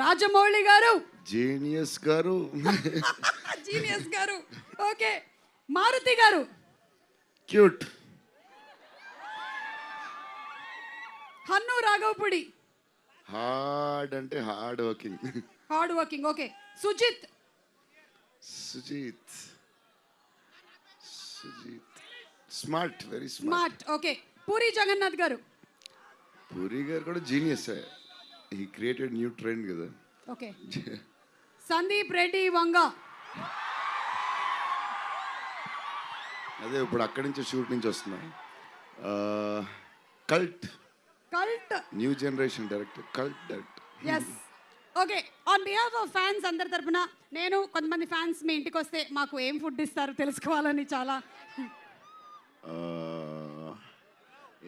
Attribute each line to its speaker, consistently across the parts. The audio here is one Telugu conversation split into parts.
Speaker 1: రాజమౌళి గారు.
Speaker 2: జీనియస్ గారు.
Speaker 1: జీనియస్ గారు. Okay. Maruti garu.
Speaker 2: Cute.
Speaker 1: Hanu Raghavapudi.
Speaker 2: Hard అంటే hard working.
Speaker 1: Hard working. Okay. Sujeeth.
Speaker 2: Sujeeth smart, very
Speaker 1: smart. Okay. Puri Jagannadh garu.
Speaker 2: Puri garu కూడా genius. He created new trend కదా.
Speaker 1: ఓకే. సందీప్ రెడ్డి వంగ.
Speaker 2: అదే ఇప్పుడు అక్కడి నుంచి షూట్ నుంచి వస్తున్నా. Cult.
Speaker 1: Cult.
Speaker 2: New generation director, cult director.
Speaker 1: Yes. Okay. On behalf of fans అందరి తరపున నేను కొంతమంది ఫ్యాన్స్ మీ ఇంటికి వస్తే మాకు ఏం ఫుడ్ ఇస్తారు తెలుసుకోవాలని చాలా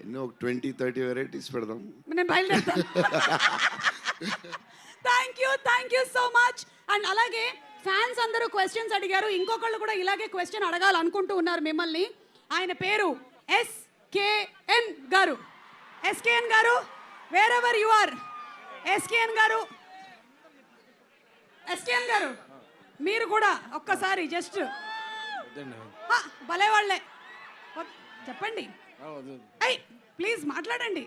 Speaker 2: ఎన్నో 20-30 వెరైటీస్ పెడదాం.
Speaker 1: నేను బయలుదేరుతాను. Thank you so much. And అలాగే ఫ్యాన్స్ అందరూ క్వశ్చన్స్ అడిగారు. ఇంకొకళ్ళు కూడా ఇలాగే క్వశ్చన్ అడగాలనుకుంటూ ఉన్నారు మిమ్మల్ని. ఆయన పేరు SKN garu. SKN garu, wherever you are. SKN garu, SKN garu మీరు కూడా ఒక్కసారి జస్ట్ భలే వాళ్ళే చెప్పండి. అయ్యి ప్లీజ్ మాట్లాడండి.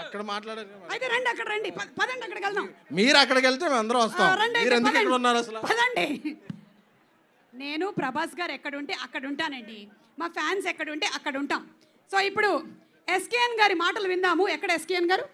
Speaker 3: అక్కడ మాట్లాడారు.
Speaker 1: అయితే రండి, అక్కడ రండి. పదండి, అక్కడికి వెళ్దాం.
Speaker 3: మీరు అక్కడికి వెళ్తే మేము అందరం వస్తాం. మీరు ఎందుకు ఇక్కడ ఉన్నారు అసలు?
Speaker 1: పదండి. నేను ప్రభాస్ గారు ఎక్కడ ఉంటే అక్కడ ఉంటానండి. మా ఫ్యాన్స్ ఎక్కడ ఉంటే అక్కడ ఉంటాం. సో ఇప్పుడు ఎస్కేఎన్ గారి మాటలు విందాము. ఎక్కడ ఎస్కేఎన్ గారు?